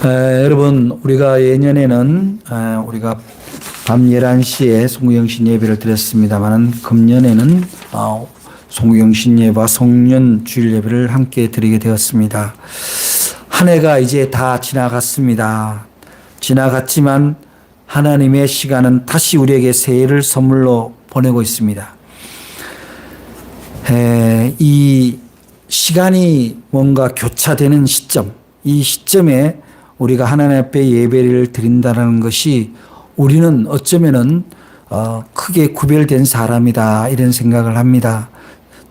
여러분, 우리가 예년에는 우리가 밤 11시에 송구영신 예배를 드렸습니다만 금년에는 송구영신 예배와 송년 주일 예배를 함께 드리게 되었습니다. 한 해가 이제 다 지나갔습니다. 지나갔지만 하나님의 시간은 다시 우리에게 새해를 선물로 보내고 있습니다. 이 시간이 뭔가 교차되는 시점, 이 시점에 우리가 하나님 앞에 예배를 드린다는 것이 우리는 어쩌면은 크게 구별된 사람이다 이런 생각을 합니다.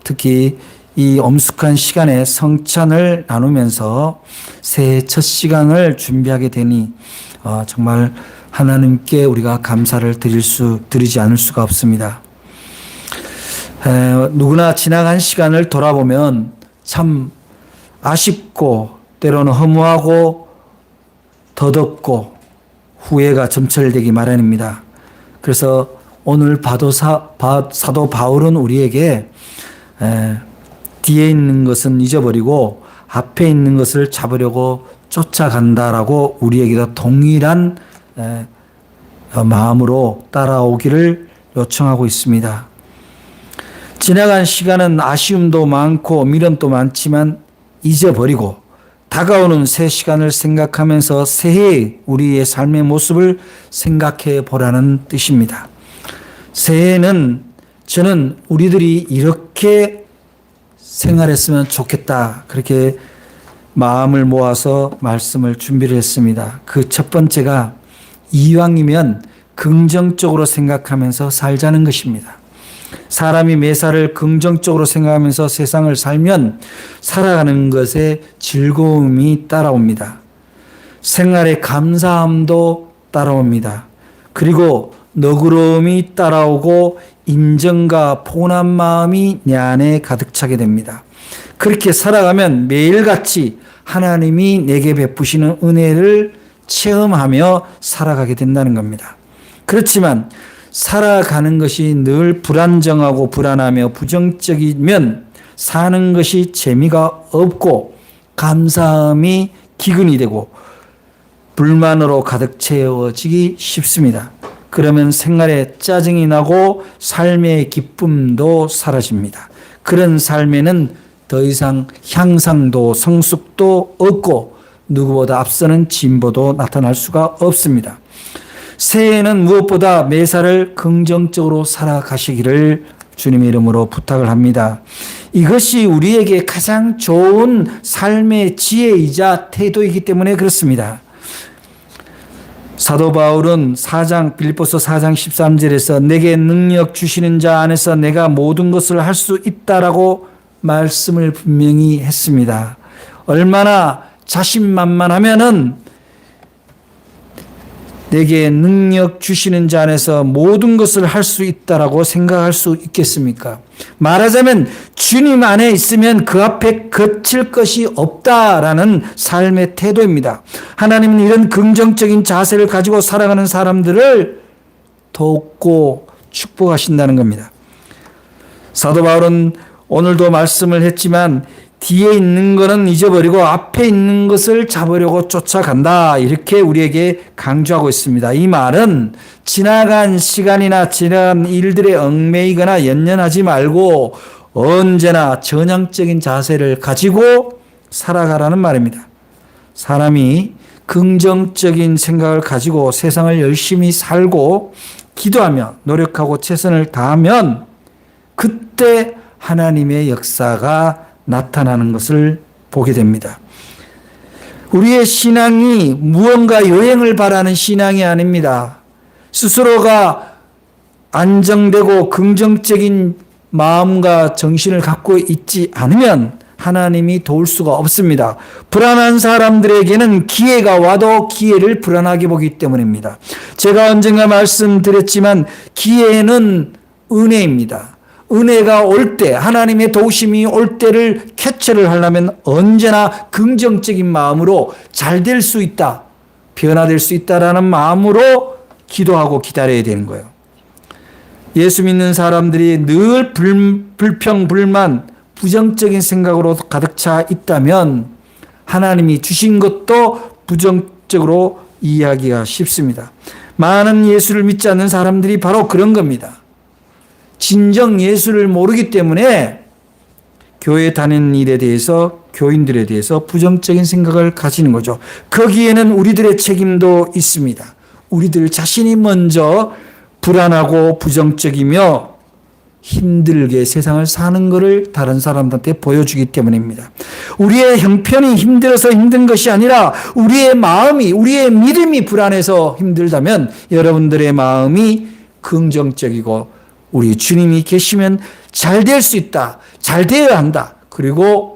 특히 이 엄숙한 시간에 성찬을 나누면서 새해 첫 시간을 준비하게 되니 정말 하나님께 우리가 감사를 드리지 않을 수가 없습니다. 누구나 지나간 시간을 돌아보면 참 아쉽고 때로는 허무하고 더덥고 후회가 점철되기 마련입니다. 그래서 오늘 사도 바울은 우리에게 뒤에 있는 것은 잊어버리고 앞에 있는 것을 잡으려고 쫓아간다라고 우리에게도 동일한 마음으로 따라오기를 요청하고 있습니다. 지나간 시간은 아쉬움도 많고 미련도 많지만 잊어버리고 다가오는 새 시간을 생각하면서 새해의 우리의 삶의 모습을 생각해 보라는 뜻입니다. 새해는 저는 우리들이 이렇게 생활했으면 좋겠다 그렇게 마음을 모아서 말씀을 준비를 했습니다. 그 첫 번째가 이왕이면 긍정적으로 생각하면서 살자는 것입니다. 사람이 매사를 긍정적으로 생각하면서 세상을 살면 살아가는 것에 즐거움이 따라옵니다. 생활에 감사함도 따라옵니다. 그리고 너그러움이 따라오고 인정과 포근한 마음이 내 안에 가득 차게 됩니다. 그렇게 살아가면 매일같이 하나님이 내게 베푸시는 은혜를 체험하며 살아가게 된다는 겁니다. 그렇지만 살아가는 것이 늘 불안정하고 불안하며 부정적이면 사는 것이 재미가 없고 감사함이 기근이 되고 불만으로 가득 채워지기 쉽습니다. 그러면 생활에 짜증이 나고 삶의 기쁨도 사라집니다. 그런 삶에는 더 이상 향상도 성숙도 없고 누구보다 앞서는 진보도 나타날 수가 없습니다. 새해에는 무엇보다 매사를 긍정적으로 살아가시기를 주님의 이름으로 부탁을 합니다. 이것이 우리에게 가장 좋은 삶의 지혜이자 태도이기 때문에 그렇습니다. 사도 바울은 빌립보서 4장 13절에서 내게 능력 주시는 자 안에서 내가 모든 것을 할 수 있다라고 말씀을 분명히 했습니다. 얼마나 자신만만하면은 내게 능력 주시는 자 안에서 모든 것을 할 수 있다라고 생각할 수 있겠습니까? 말하자면 주님 안에 있으면 그 앞에 거칠 것이 없다라는 삶의 태도입니다. 하나님은 이런 긍정적인 자세를 가지고 살아가는 사람들을 돕고 축복하신다는 겁니다. 사도 바울은 오늘도 말씀을 했지만 뒤에 있는 것은 잊어버리고 앞에 있는 것을 잡으려고 쫓아간다 이렇게 우리에게 강조하고 있습니다. 이 말은 지나간 시간이나 지나간 일들에 얽매이거나 연연하지 말고 언제나 전향적인 자세를 가지고 살아가라는 말입니다. 사람이 긍정적인 생각을 가지고 세상을 열심히 살고 기도하며 노력하고 최선을 다하면 그때 하나님의 역사가 나타나는 것을 보게 됩니다. 우리의 신앙이 무언가 여행을 바라는 신앙이 아닙니다. 스스로가 안정되고 긍정적인 마음과 정신을 갖고 있지 않으면 하나님이 도울 수가 없습니다. 불안한 사람들에게는 기회가 와도 기회를 불안하게 보기 때문입니다. 제가 언젠가 말씀드렸지만 기회는 은혜입니다. 은혜가 올 때, 하나님의 도우심이 올 때를 캐치를 하려면 언제나 긍정적인 마음으로 잘 될 수 있다, 변화될 수 있다라는 마음으로 기도하고 기다려야 되는 거예요. 예수 믿는 사람들이 늘 불평, 불만, 부정적인 생각으로 가득 차 있다면 하나님이 주신 것도 상식적으로 이해하기가 쉽습니다. 많은 예수를 믿지 않는 사람들이 바로 그런 겁니다. 진정 예수를 모르기 때문에 교회 다니는 일에 대해서, 교인들에 대해서 부정적인 생각을 가지는 거죠. 거기에는 우리들의 책임도 있습니다. 우리들 자신이 먼저 불안하고 부정적이며 힘들게 세상을 사는 것을 다른 사람들한테 보여주기 때문입니다. 우리의 형편이 힘들어서 힘든 것이 아니라 우리의 마음이, 우리의 믿음이 불안해서 힘들다면 여러분들의 마음이 긍정적이고 우리 주님이 계시면 잘 될 수 있다, 잘 되어야 한다, 그리고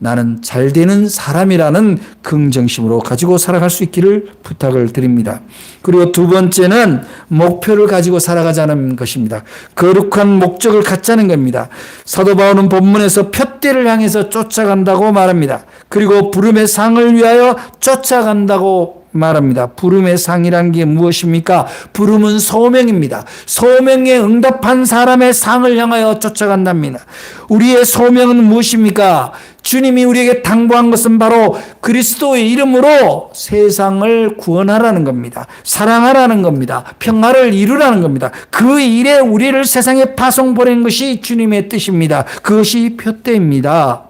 나는 잘 되는 사람이라는 긍정심으로 가지고 살아갈 수 있기를 부탁을 드립니다. 그리고 두 번째는 목표를 가지고 살아가자는 것입니다. 거룩한 목적을 갖자는 겁니다. 사도 바울은 본문에서 푯대를 향해서 쫓아간다고 말합니다. 그리고 부름의 상을 위하여 쫓아간다고 말합니다. 부름의 상이란 게 무엇입니까? 부름은 소명입니다. 소명에 응답한 사람의 상을 향하여 쫓아간답니다. 우리의 소명은 무엇입니까? 주님이 우리에게 당부한 것은 바로 그리스도의 이름으로 세상을 구원하라는 겁니다. 사랑하라는 겁니다. 평화를 이루라는 겁니다. 그 일에 우리를 세상에 파송 보낸 것이 주님의 뜻입니다. 그것이 푯대입니다.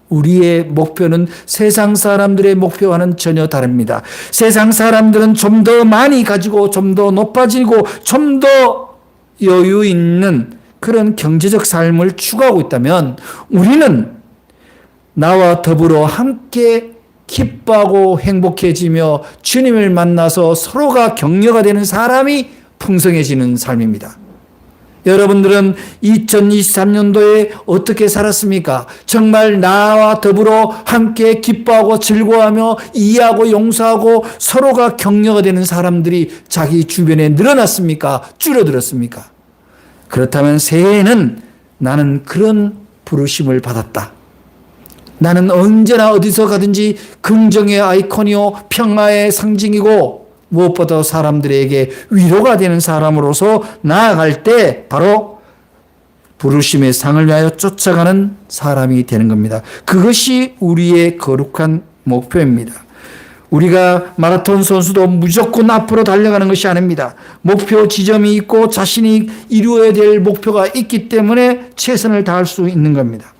우리의 목표는 세상 사람들의 목표와는 전혀 다릅니다. 세상 사람들은 좀 더 많이 가지고 좀 더 높아지고 좀 더 여유 있는 그런 경제적 삶을 추구하고 있다면 우리는 나와 더불어 함께 기뻐하고 행복해지며 주님을 만나서 서로가 격려가 되는 사람이 풍성해지는 삶입니다. 여러분들은 2023년도에 어떻게 살았습니까? 정말 나와 더불어 함께 기뻐하고 즐거워하며 이해하고 용서하고 서로가 격려가 되는 사람들이 자기 주변에 늘어났습니까? 줄어들었습니까? 그렇다면 새해에는 나는 그런 부르심을 받았다. 나는 언제나 어디서 가든지 긍정의 아이콘이요 평화의 상징이고 무엇보다 사람들에게 위로가 되는 사람으로서 나아갈 때 바로 부르심의 상을 위하여 쫓아가는 사람이 되는 겁니다. 그것이 우리의 거룩한 목표입니다. 우리가 마라톤 선수도 무조건 앞으로 달려가는 것이 아닙니다. 목표 지점이 있고 자신이 이루어야 될 목표가 있기 때문에 최선을 다할 수 있는 겁니다.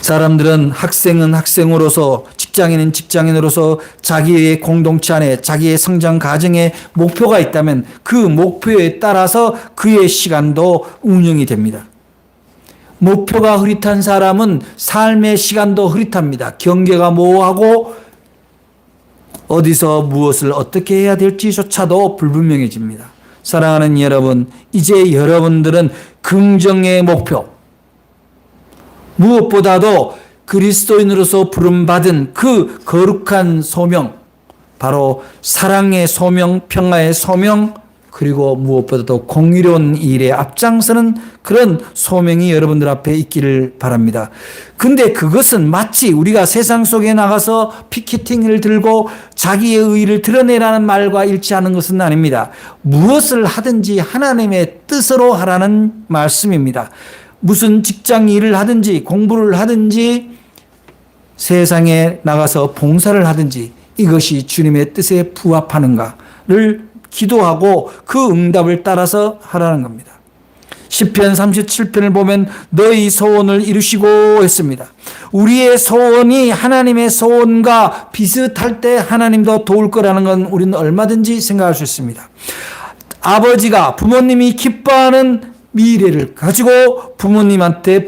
사람들은 학생은 학생으로서, 직장인은 직장인으로서 자기의 공동체 안에 자기의 성장 과정에 목표가 있다면 그 목표에 따라서 그의 시간도 운영이 됩니다. 목표가 흐릿한 사람은 삶의 시간도 흐릿합니다. 경계가 모호하고 어디서 무엇을 어떻게 해야 될지조차도 불분명해집니다. 사랑하는 여러분, 이제 여러분들은 긍정의 목표, 무엇보다도 그리스도인으로서 부름받은 그 거룩한 소명, 바로 사랑의 소명, 평화의 소명, 그리고 무엇보다도 공의로운 일에 앞장서는 그런 소명이 여러분들 앞에 있기를 바랍니다. 근데 그것은 마치 우리가 세상 속에 나가서 피켓팅을 들고 자기의 의의를 드러내라는 말과 일치하는 것은 아닙니다. 무엇을 하든지 하나님의 뜻으로 하라는 말씀입니다. 무슨 직장 일을 하든지 공부를 하든지 세상에 나가서 봉사를 하든지 이것이 주님의 뜻에 부합하는가를 기도하고 그 응답을 따라서 하라는 겁니다. 시편 37편을 보면 너희 소원을 이루시고 했습니다. 우리의 소원이 하나님의 소원과 비슷할 때 하나님도 도울 거라는 건 우리는 얼마든지 생각할 수 있습니다. 아버지가 부모님이 기뻐하는 미래를 가지고 부모님한테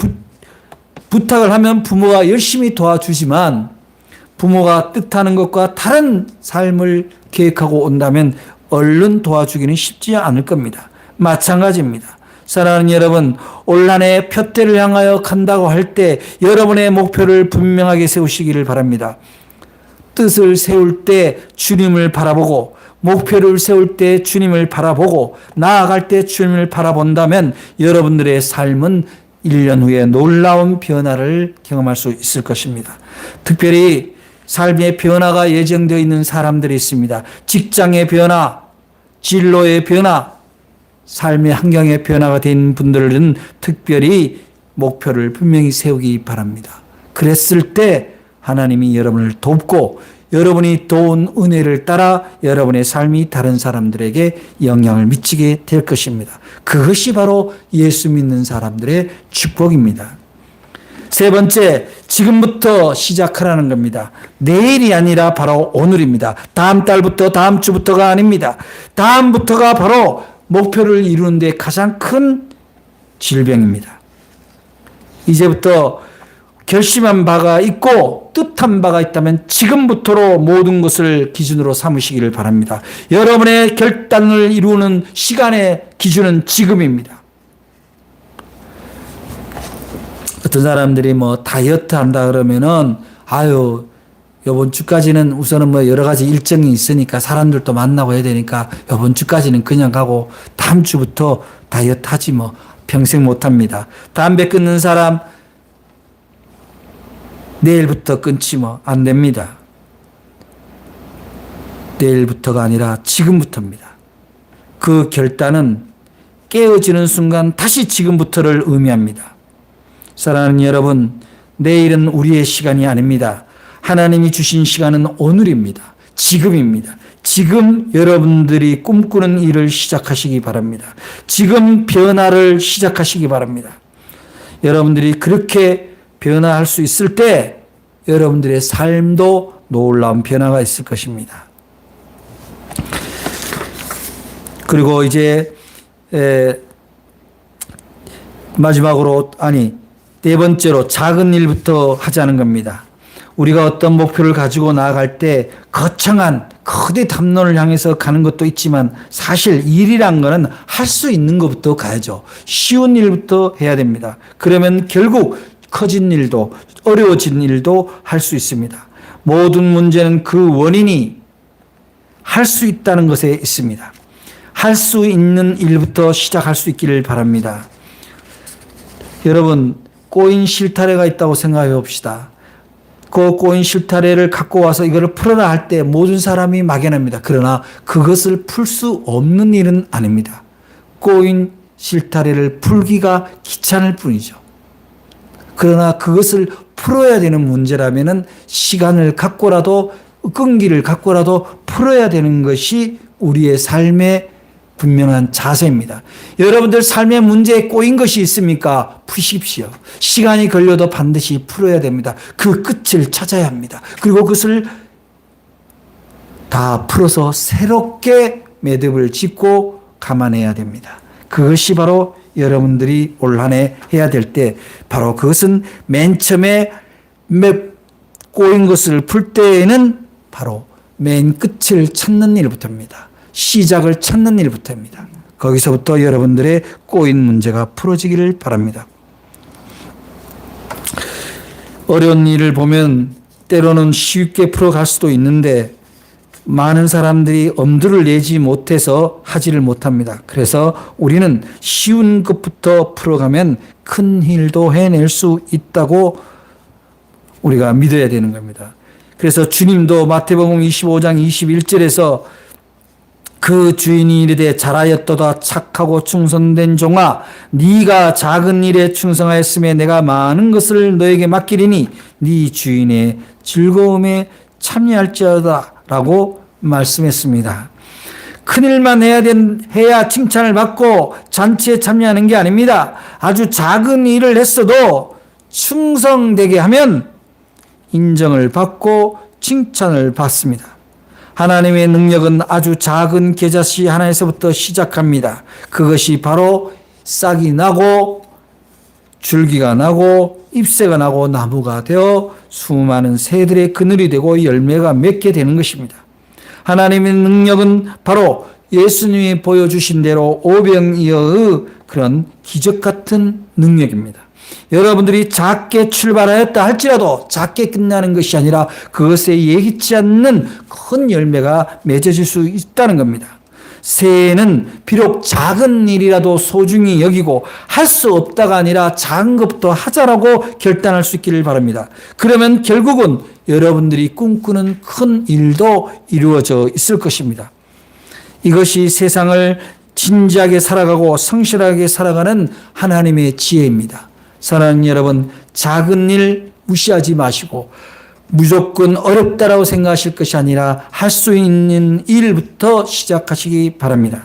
부탁을 하면 부모가 열심히 도와주지만 부모가 뜻하는 것과 다른 삶을 계획하고 온다면 얼른 도와주기는 쉽지 않을 겁니다. 마찬가지입니다. 사랑하는 여러분, 올 한 해 푯대를 향하여 간다고 할 때 여러분의 목표를 분명하게 세우시기를 바랍니다. 뜻을 세울 때 주님을 바라보고 목표를 세울 때 주님을 바라보고 나아갈 때 주님을 바라본다면 여러분들의 삶은 1년 후에 놀라운 변화를 경험할 수 있을 것입니다. 특별히 삶의 변화가 예정되어 있는 사람들이 있습니다. 직장의 변화, 진로의 변화, 삶의 환경의 변화가 된 분들은 특별히 목표를 분명히 세우기 바랍니다. 그랬을 때 하나님이 여러분을 돕고 여러분이 도운 은혜를 따라 여러분의 삶이 다른 사람들에게 영향을 미치게 될 것입니다. 그것이 바로 예수 믿는 사람들의 축복입니다. 세 번째, 지금부터 시작하라는 겁니다. 내일이 아니라 바로 오늘입니다. 다음 달부터, 다음 주부터가 아닙니다. 다음부터가 바로 목표를 이루는 데 가장 큰 질병입니다. 이제부터 결심한 바가 있고 뜻한 바가 있다면 지금부터로 모든 것을 기준으로 삼으시기를 바랍니다. 여러분의 결단을 이루는 시간의 기준은 지금입니다. 어떤 사람들이 뭐 다이어트 한다 그러면은 아유 이번 주까지는 우선은 뭐 여러 가지 일정이 있으니까 사람들도 만나고 해야 되니까 이번 주까지는 그냥 가고 다음 주부터 다이어트 하지 뭐 평생 못 합니다. 담배 끊는 사람 내일부터 끊지 뭐 안 됩니다. 내일부터가 아니라 지금부터입니다. 그 결단은 깨어지는 순간 다시 지금부터를 의미합니다. 사랑하는 여러분, 내일은 우리의 시간이 아닙니다. 하나님이 주신 시간은 오늘입니다. 지금입니다. 지금 여러분들이 꿈꾸는 일을 시작하시기 바랍니다. 지금 변화를 시작하시기 바랍니다. 여러분들이 그렇게 변화할 수 있을 때 여러분들의 삶도 놀라운 변화가 있을 것입니다. 그리고 이제 마지막으로 네 번째로 작은 일부터 하자는 겁니다. 우리가 어떤 목표를 가지고 나아갈 때 거창한 거대 담론을 향해서 가는 것도 있지만 사실 일이란 거는 할 수 있는 것부터 가야죠. 쉬운 일부터 해야 됩니다. 그러면 결국 커진 일도 어려워진 일도 할 수 있습니다. 모든 문제는 그 원인이 할 수 있다는 것에 있습니다. 할 수 있는 일부터 시작할 수 있기를 바랍니다. 여러분, 꼬인 실타래가 있다고 생각해 봅시다. 그 꼬인 실타래를 갖고 와서 이거를 풀어라 할 때 모든 사람이 막연합니다. 그러나 그것을 풀 수 없는 일은 아닙니다. 꼬인 실타래를 풀기가 귀찮을 뿐이죠. 그러나 그것을 풀어야 되는 문제라면은 시간을 갖고라도 끈기를 갖고라도 풀어야 되는 것이 우리의 삶의 분명한 자세입니다. 여러분들 삶의 문제에 꼬인 것이 있습니까? 푸십시오. 시간이 걸려도 반드시 풀어야 됩니다. 그 끝을 찾아야 합니다. 그리고 그것을 다 풀어서 새롭게 매듭을 짓고 감안해야 됩니다. 그것이 바로 여러분들이 올 한 해 해야 될 때 바로 그것은 맨 처음에 꼬인 것을 풀 때에는 바로 맨 끝을 찾는 일부터입니다. 시작을 찾는 일부터입니다. 거기서부터 여러분들의 꼬인 문제가 풀어지기를 바랍니다. 어려운 일을 보면 때로는 쉽게 풀어갈 수도 있는데 많은 사람들이 엄두를 내지 못해서 하지를 못합니다. 그래서 우리는 쉬운 것부터 풀어가면 큰 일도 해낼 수 있다고 우리가 믿어야 되는 겁니다. 그래서 주님도 마태복음 25장 21절에서 그 주인이 이르되 잘하였도다 착하고 충성된 종아 네가 작은 일에 충성하였으며 내가 많은 것을 너에게 맡기리니 네 주인의 즐거움에 참여할지어다 라고 말씀했습니다. 큰일만 해야 칭찬을 받고 잔치에 참여하는 게 아닙니다. 아주 작은 일을 했어도 충성되게 하면 인정을 받고 칭찬을 받습니다. 하나님의 능력은 아주 작은 겨자씨 하나에서부터 시작합니다. 그것이 바로 싹이 나고 줄기가 나고 잎새가 나고 나무가 되어 수많은 새들의 그늘이 되고 열매가 맺게 되는 것입니다. 하나님의 능력은 바로 예수님이 보여주신 대로 오병이어의 그런 기적 같은 능력입니다. 여러분들이 작게 출발하였다 할지라도 작게 끝나는 것이 아니라 그것에 예기치 않는 큰 열매가 맺어질 수 있다는 겁니다. 새해에는 비록 작은 일이라도 소중히 여기고 할 수 없다가 아니라 작은 것부터 하자라고 결단할 수 있기를 바랍니다. 그러면 결국은 여러분들이 꿈꾸는 큰 일도 이루어져 있을 것입니다. 이것이 세상을 진지하게 살아가고 성실하게 살아가는 하나님의 지혜입니다. 사랑하는 여러분, 작은 일 무시하지 마시고 무조건 어렵다라고 생각하실 것이 아니라 할 수 있는 일부터 시작하시기 바랍니다.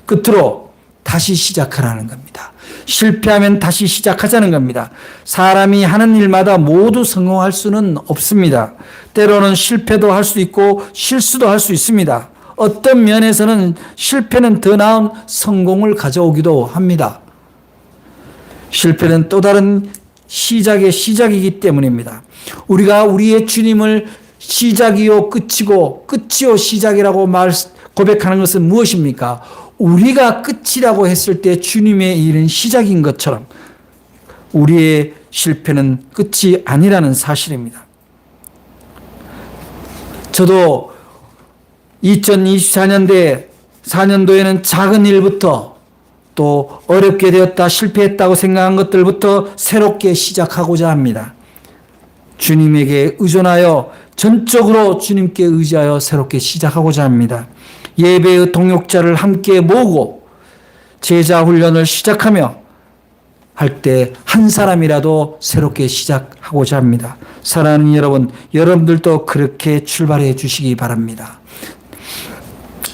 끝으로 다시 시작하라는 겁니다. 실패하면 다시 시작하자는 겁니다. 사람이 하는 일마다 모두 성공할 수는 없습니다. 때로는 실패도 할 수 있고 실수도 할 수 있습니다. 어떤 면에서는 실패는 더 나은 성공을 가져오기도 합니다. 실패는 또 다른 시작의 시작이기 때문입니다. 우리가 우리의 주님을 시작이요 끝이고 끝이요 시작이라고 고백하는 것은 무엇입니까? 우리가 끝이라고 했을 때 주님의 일은 시작인 것처럼 우리의 실패는 끝이 아니라는 사실입니다. 저도 2024년도에는 작은 일부터 또 어렵게 되었다 실패했다고 생각한 것들부터 새롭게 시작하고자 합니다. 주님에게 의존하여 전적으로 주님께 의지하여 새롭게 시작하고자 합니다. 예배의 동역자를 함께 모으고 제자 훈련을 시작하며 할 때 한 사람이라도 새롭게 시작하고자 합니다. 사랑하는 여러분, 여러분들도 그렇게 출발해 주시기 바랍니다.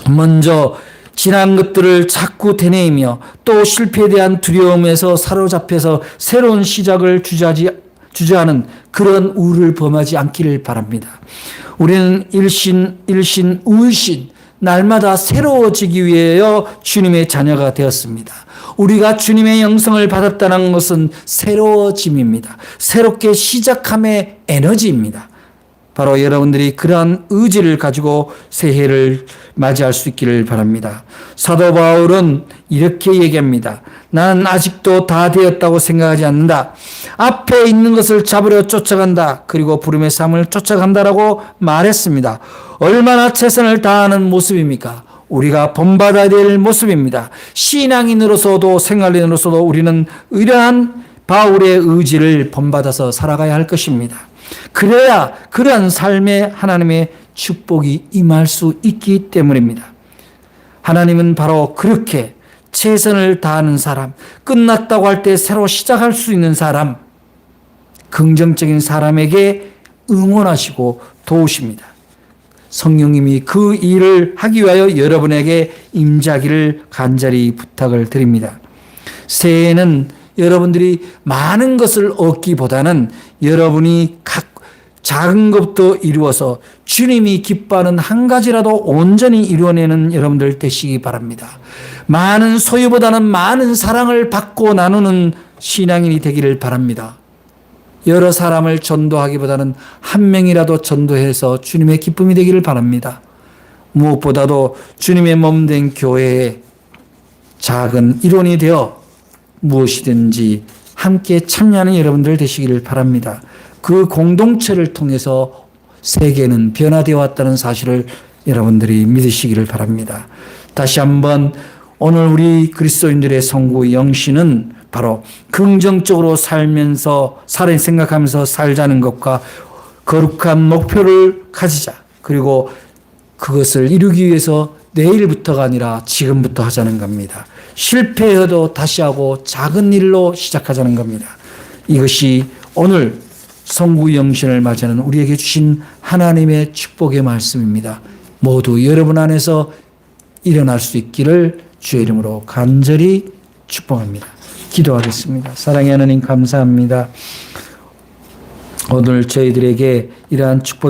먼저 지난 것들을 자꾸 되뇌이며 또 실패에 대한 두려움에서 사로잡혀서 새로운 시작을 주저하는 그런 우를 범하지 않기를 바랍니다. 우리는 일신 우일신 날마다 새로워지기 위하여 주님의 자녀가 되었습니다. 우리가 주님의 영성을 받았다는 것은 새로워짐입니다. 새롭게 시작함의 에너지입니다. 바로 여러분들이 그러한 의지를 가지고 새해를 맞이할 수 있기를 바랍니다. 사도 바울은 이렇게 얘기합니다. 나는 아직도 다 되었다고 생각하지 않는다. 앞에 있는 것을 잡으려 쫓아간다. 그리고 부름의 삶을 쫓아간다라고 말했습니다. 얼마나 최선을 다하는 모습입니까? 우리가 본받아야 될 모습입니다. 신앙인으로서도 생활인으로서도 우리는 이러한 바울의 의지를 본받아서 살아가야 할 것입니다. 그래야 그러한 삶에 하나님의 축복이 임할 수 있기 때문입니다. 하나님은 바로 그렇게 최선을 다하는 사람, 끝났다고 할 때 새로 시작할 수 있는 사람, 긍정적인 사람에게 응원하시고 도우십니다. 성령님이 그 일을 하기 위하여 여러분에게 임자기를 간절히 부탁을 드립니다. 새해에는 여러분들이 많은 것을 얻기보다는 여러분이 작은 것도 이루어서 주님이 기뻐하는 한 가지라도 온전히 이루어내는 여러분들 되시기 바랍니다. 많은 소유보다는 많은 사랑을 받고 나누는 신앙인이 되기를 바랍니다. 여러 사람을 전도하기보다는 한 명이라도 전도해서 주님의 기쁨이 되기를 바랍니다. 무엇보다도 주님의 몸 된 교회의 작은 일원이 되어 무엇이든지 함께 참여하는 여러분들 되시기를 바랍니다. 그 공동체를 통해서 세계는 변화되어 왔다는 사실을 여러분들이 믿으시기를 바랍니다. 다시 한번 오늘 우리 그리스도인들의 선구 영신은 바로 긍정적으로 살면서 생각하면서 살자는 것과 거룩한 목표를 가지자. 그리고 그것을 이루기 위해서 내일부터가 아니라 지금부터 하자는 겁니다. 실패해도 다시 하고 작은 일로 시작하자는 겁니다. 이것이 오늘 성구 영신을 맞이하는 우리에게 주신 하나님의 축복의 말씀입니다. 모두 여러분 안에서 일어날 수 있기를 주의 이름으로 간절히 축복합니다. 기도하겠습니다. 사랑의 하나님 감사합니다. 오늘 저희들에게 이러한 축복